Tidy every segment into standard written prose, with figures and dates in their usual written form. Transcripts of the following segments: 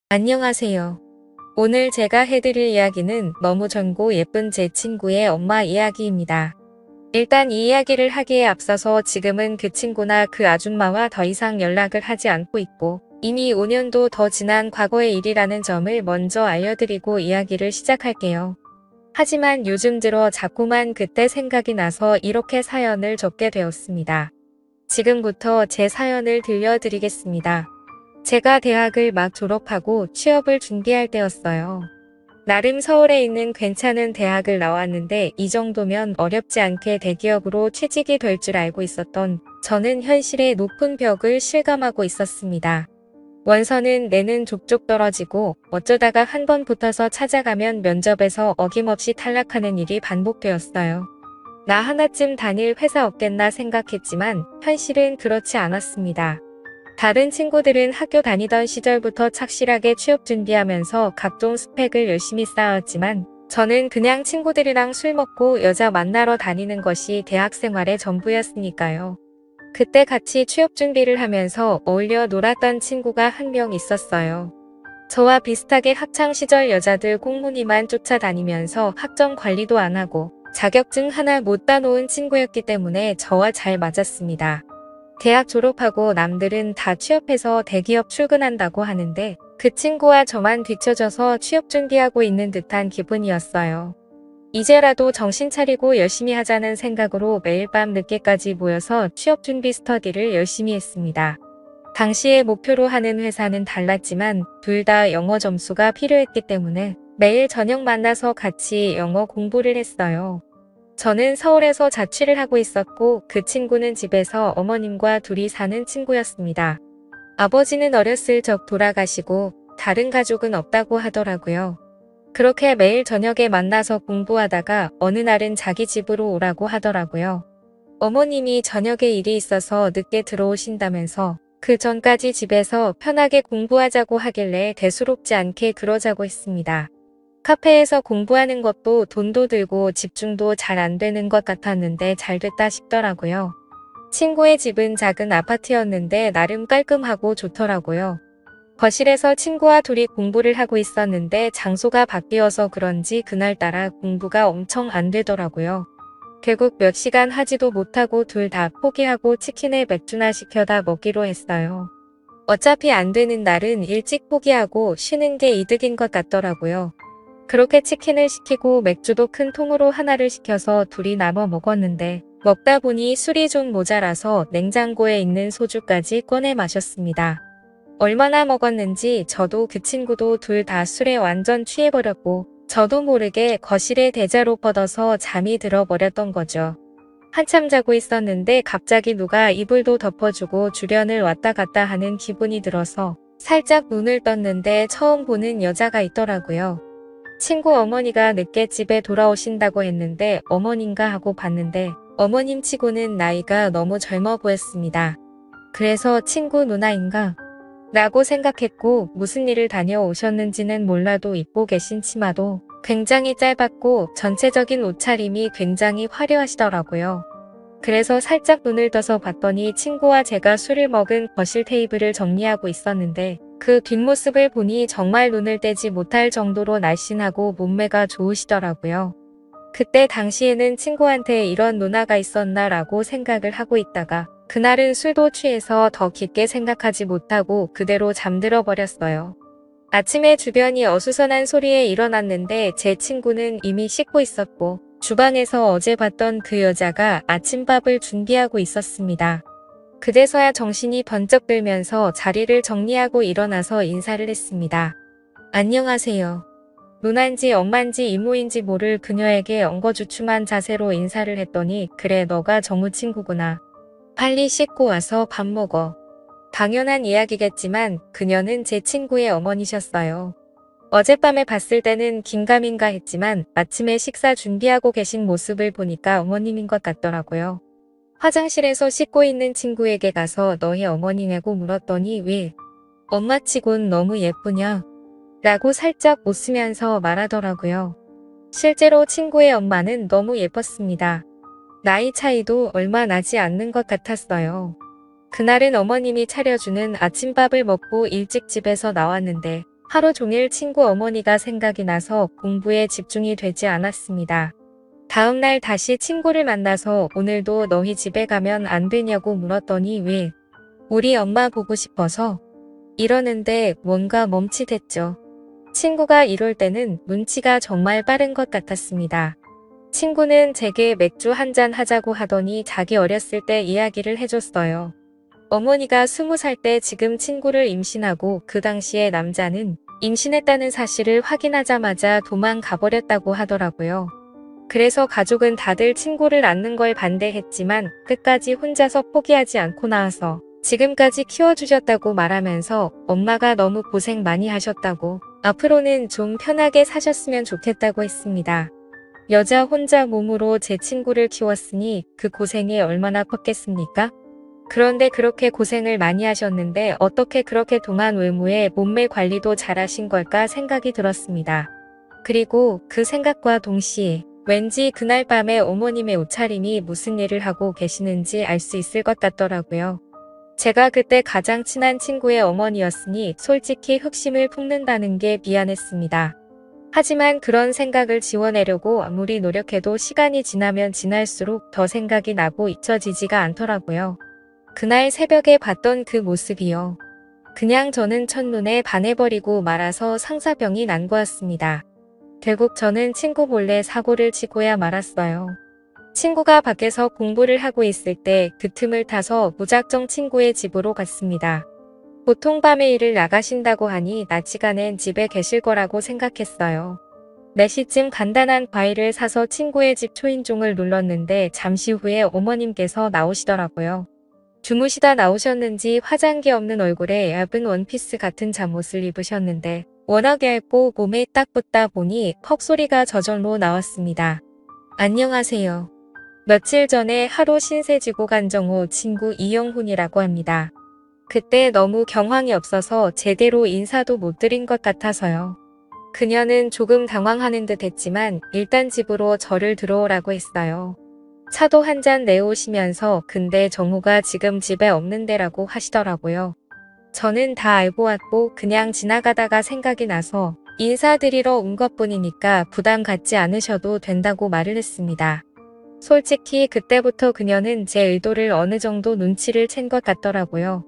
안녕하세요. 오늘 제가 해드릴 이야기는 너무 젊고 예쁜 제 친구의 엄마 이야기입니다. 일단 이 이야기를 하기에 앞서서 지금은 그 친구나 그 아줌마와 더 이상 연락을 하지 않고 있고 이미 5년도 더 지난 과거의 일이라는 점을 먼저 알려드리고 이야기를 시작할게요. 하지만 요즘 들어 자꾸만 그때 생각이 나서 이렇게 사연을 적게 되었습니다. 지금부터 제 사연을 들려드리겠습니다. 제가 대학을 막 졸업하고 취업을 준비할 때였어요. 나름 서울에 있는 괜찮은 대학을 나왔는데 이 정도면 어렵지 않게 대기업으로 취직이 될 줄 알고 있었던 저는 현실의 높은 벽을 실감하고 있었습니다. 원서는 내는 족족 떨어지고 어쩌다가 한 번 붙어서 찾아가면 면접에서 어김없이 탈락하는 일이 반복되었어요. 나 하나쯤 다닐 회사 없겠나 생각했지만 현실은 그렇지 않았습니다. 다른 친구들은 학교 다니던 시절부터 착실하게 취업 준비하면서 각종 스펙을 열심히 쌓았지만 저는 그냥 친구들이랑 술 먹고 여자 만나러 다니는 것이 대학 생활의 전부였으니까요. 그때 같이 취업 준비를 하면서 어울려 놀았던 친구가 한 명 있었어요. 저와 비슷하게 학창 시절 여자들 꽁무니만 쫓아다니면서 학점 관리도 안 하고 자격증 하나 못 따놓은 친구였기 때문에 저와 잘 맞았습니다. 대학 졸업하고 남들은 다 취업해서 대기업 출근한다고 하는데 그 친구와 저만 뒤처져서 취업 준비하고 있는 듯한 기분이었어요. 이제라도 정신 차리고 열심히 하자는 생각으로 매일 밤 늦게까지 모여서 취업 준비 스터디를 열심히 했습니다. 당시에 목표로 하는 회사는 달랐지만 둘 다 영어 점수가 필요했기 때문에 매일 저녁 만나서 같이 영어 공부를 했어요. 저는 서울에서 자취를 하고 있었고 그 친구는 집에서 어머님과 둘이 사는 친구였습니다. 아버지는 어렸을 적 돌아가시고 다른 가족은 없다고 하더라고요. 그렇게 매일 저녁에 만나서 공부하다가 어느 날은 자기 집으로 오라고 하더라고요. 어머님이 저녁에 일이 있어서 늦게 들어오신다면서 그 전까지 집에서 편하게 공부하자고 하길래 대수롭지 않게 그러자고 했습니다. 카페에서 공부하는 것도 돈도 들고 집중도 잘 안 되는 것 같았는데 잘 됐다 싶더라고요. 친구의 집은 작은 아파트였는데 나름 깔끔하고 좋더라고요. 거실에서 친구와 둘이 공부를 하고 있었는데 장소가 바뀌어서 그런지 그날따라 공부가 엄청 안 되더라고요. 결국 몇 시간 하지도 못하고 둘 다 포기하고 치킨에 맥주나 시켜다 먹기로 했어요. 어차피 안 되는 날은 일찍 포기하고 쉬는 게 이득인 것 같더라고요. 그렇게 치킨을 시키고 맥주도 큰 통으로 하나를 시켜서 둘이 나눠 먹었는데 먹다 보니 술이 좀 모자라서 냉장고에 있는 소주까지 꺼내 마셨습니다. 얼마나 먹었는지 저도 그 친구도 둘 다 술에 완전 취해버렸고 저도 모르게 거실에 대자로 뻗어서 잠이 들어버렸던 거죠. 한참 자고 있었는데 갑자기 누가 이불도 덮어주고 주변을 왔다 갔다 하는 기분이 들어서 살짝 눈을 떴는데 처음 보는 여자가 있더라고요. 친구 어머니가 늦게 집에 돌아오신다고 했는데 어머님가 하고 봤는데 어머님 치고는 나이가 너무 젊어 보였습니다. 그래서 친구 누나인가? 라고 생각했고 무슨 일을 다녀오셨는지는 몰라도 입고 계신 치마도 굉장히 짧았고 전체적인 옷차림이 굉장히 화려하시더라고요. 그래서 살짝 눈을 떠서 봤더니 친구와 제가 술을 먹은 거실 테이블을 정리하고 있었는데 그 뒷모습을 보니 정말 눈을 떼지 못할 정도로 날씬하고 몸매가 좋으시더라고요. 그때 당시에는 친구한테 이런 누나가 있었나 라고 생각을 하고 있다가 그날은 술도 취해서 더 깊게 생각하지 못하고 그대로 잠들어 버렸어요. 아침에 주변이 어수선한 소리에 일어났는데 제 친구는 이미 씻고 있었고 주방에서 어제 봤던 그 여자가 아침밥을 준비하고 있었습니다. 그제서야 정신이 번쩍 들면서 자리를 정리하고 일어나서 인사를 했습니다. 안녕하세요. 누난지 엄만지 이모인지 모를 그녀에게 엉거주춤한 자세로 인사를 했더니 그래 너가 정우 친구구나. 빨리 씻고 와서 밥 먹어. 당연한 이야기겠지만 그녀는 제 친구의 어머니셨어요. 어젯밤에 봤을 때는 긴가민가 했지만 아침에 식사 준비하고 계신 모습을 보니까 어머님인 것 같더라고요. 화장실에서 씻고 있는 친구에게 가서 너희 어머니냐고 물었더니 왜? 엄마치곤 너무 예쁘냐? 라고 살짝 웃으면서 말하더라고요. 실제로 친구의 엄마는 너무 예뻤습니다. 나이 차이도 얼마 나지 않는 것 같았어요. 그날은 어머님이 차려주는 아침밥을 먹고 일찍 집에서 나왔는데 하루 종일 친구 어머니가 생각이 나서 공부에 집중이 되지 않았습니다. 다음날 다시 친구를 만나서 오늘도 너희 집에 가면 안 되냐고 물었더니 왜? 우리 엄마 보고 싶어서 이러는데 뭔가 멈칫했죠. 친구가 이럴 때는 눈치가 정말 빠른 것 같았습니다. 친구는 제게 맥주 한잔 하자고 하더니 자기 어렸을 때 이야기를 해줬어요. 어머니가 20살 때 지금 친구를 임신하고 그 당시에 남자는 임신했다는 사실을 확인하자마자 도망가버렸다고 하더라고요. 그래서 가족은 다들 친구를 낳는 걸 반대했지만 끝까지 혼자서 포기하지 않고 나와서 지금까지 키워주셨다고 말하면서 엄마가 너무 고생 많이 하셨다고 앞으로는 좀 편하게 사셨으면 좋겠다고 했습니다. 여자 혼자 몸으로 제 친구를 키웠으니 그 고생이 얼마나 컸겠습니까? 그런데 그렇게 고생을 많이 하셨는데 어떻게 그렇게 동안 외모에 몸매 관리도 잘하신 걸까 생각이 들었습니다. 그리고 그 생각과 동시에 왠지 그날 밤에 어머님의 옷차림이 무슨 일을 하고 계시는지 알 수 있을 것 같더라고요. 제가 그때 가장 친한 친구의 어머니였으니 솔직히 흑심을 품는다는 게 미안했습니다. 하지만 그런 생각을 지워내려고 아무리 노력해도 시간이 지나면 지날수록 더 생각이 나고 잊혀지지가 않더라고요. 그날 새벽에 봤던 그 모습이요. 그냥 저는 첫눈에 반해버리고 말아서 상사병이 난 거였습니다. 결국 저는 친구 몰래 사고를 치고야 말았어요. 친구가 밖에서 공부를 하고 있을 때 그 틈을 타서 무작정 친구의 집으로 갔습니다. 보통 밤에 일을 나가신다고 하니 낮 시간엔 집에 계실 거라고 생각했어요. 4시쯤 간단한 과일을 사서 친구의 집 초인종을 눌렀는데 잠시 후에 어머님께서 나오시더라고요. 주무시다 나오셨는지 화장기 없는 얼굴에 얇은 원피스 같은 잠옷을 입으셨는데 워낙 얇고 몸에 딱 붙다 보니 헉소리가 저절로 나왔습니다. 안녕하세요. 며칠 전에 하루 신세 지고 간 정호 친구 이영훈이라고 합니다. 그때 너무 경황이 없어서 제대로 인사도 못 드린 것 같아서요. 그녀는 조금 당황하는 듯 했지만 일단 집으로 저를 들어오라고 했어요. 차도 한 잔 내오시면서 근데 정호가 지금 집에 없는데라고 하시더라고요. 저는 다 알고 왔고 그냥 지나가다가 생각이 나서 인사드리러 온 것뿐이니까 부담 갖지 않으셔도 된다고 말을 했습니다. 솔직히 그때부터 그녀는 제 의도를 어느 정도 눈치를 챈 것 같더라고요.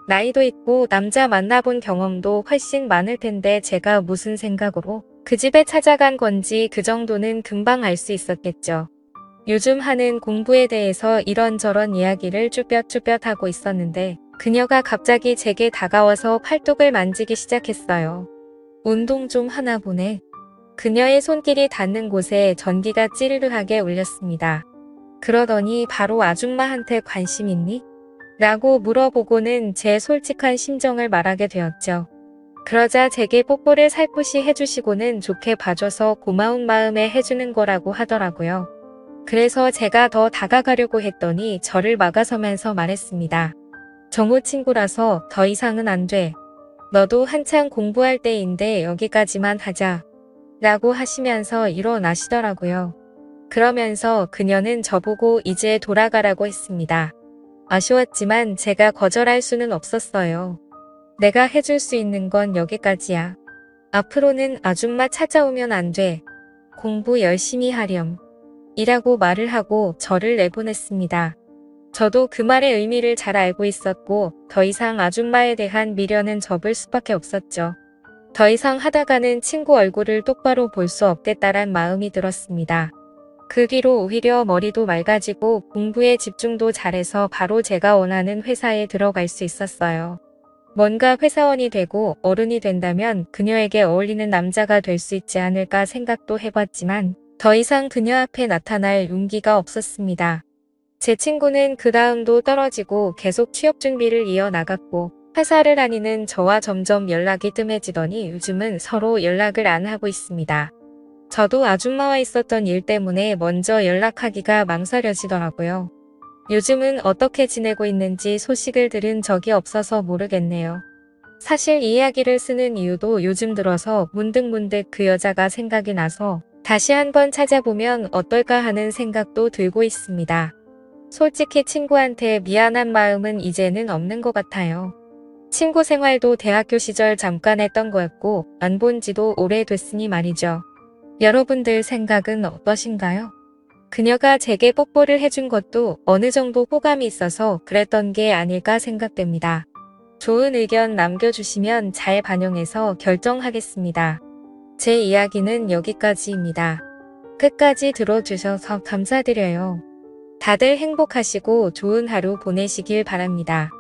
나이도 있고 남자 만나본 경험도 훨씬 많을 텐데 제가 무슨 생각으로 그 집에 찾아간 건지 그 정도는 금방 알 수 있었겠죠. 요즘 하는 공부에 대해서 이런저런 이야기를 쭈뼛쭈뼛 하고 있었는데 그녀가 갑자기 제게 다가와서 팔뚝을 만지기 시작했어요. 운동 좀 하나 보네. 그녀의 손길이 닿는 곳에 전기가 찌르르하게 울렸습니다. 그러더니 바로 아줌마한테 관심 있니? 라고 물어보고는 제 솔직한 심정을 말하게 되었죠. 그러자 제게 뽀뽀를 살포시 해주시고는 좋게 봐줘서 고마운 마음에 해주는 거라고 하더라고요. 그래서 제가 더 다가가려고 했더니 저를 막아서면서 말했습니다. 정호 친구라서 더 이상은 안 돼. 너도 한창 공부할 때인데 여기까지만 하자. 라고 하시면서 일어나시더라고요. 그러면서 그녀는 저보고 이제 돌아가라고 했습니다. 아쉬웠지만 제가 거절할 수는 없었어요. 내가 해줄 수 있는 건 여기까지야. 앞으로는 아줌마 찾아오면 안 돼. 공부 열심히 하렴. 이라고 말을 하고 저를 내보냈습니다. 저도 그 말의 의미를 잘 알고 있었고 더 이상 아줌마에 대한 미련은 접을 수밖에 없었죠. 더 이상 하다가는 친구 얼굴을 똑바로 볼 수 없겠다란 마음이 들었습니다. 그 뒤로 오히려 머리도 맑아지고 공부에 집중도 잘해서 바로 제가 원하는 회사에 들어갈 수 있었어요. 뭔가 회사원이 되고 어른이 된다면 그녀에게 어울리는 남자가 될 수 있지 않을까 생각도 해봤지만 더 이상 그녀 앞에 나타날 용기가 없었습니다. 제 친구는 그 다음도 떨어지고 계속 취업 준비를 이어나갔고 회사를 다니는 저와 점점 연락이 뜸해지더니 요즘은 서로 연락을 안 하고 있습니다. 저도 아줌마와 있었던 일 때문에 먼저 연락하기가 망설여지더라고요. 요즘은 어떻게 지내고 있는지 소식을 들은 적이 없어서 모르겠네요. 사실 이 이야기를 쓰는 이유도 요즘 들어서 문득문득 그 여자가 생각이 나서 다시 한번 찾아보면 어떨까 하는 생각도 들고 있습니다. 솔직히 친구한테 미안한 마음은 이제는 없는 것 같아요. 친구 생활도 대학교 시절 잠깐 했던 거였고 안 본 지도 오래됐으니 말이죠. 여러분들 생각은 어떠신가요? 그녀가 제게 뽀뽀를 해준 것도 어느 정도 호감이 있어서 그랬던 게 아닐까 생각됩니다. 좋은 의견 남겨주시면 잘 반영해서 결정하겠습니다. 제 이야기는 여기까지입니다. 끝까지 들어주셔서 감사드려요. 다들 행복하시고 좋은 하루 보내시길 바랍니다.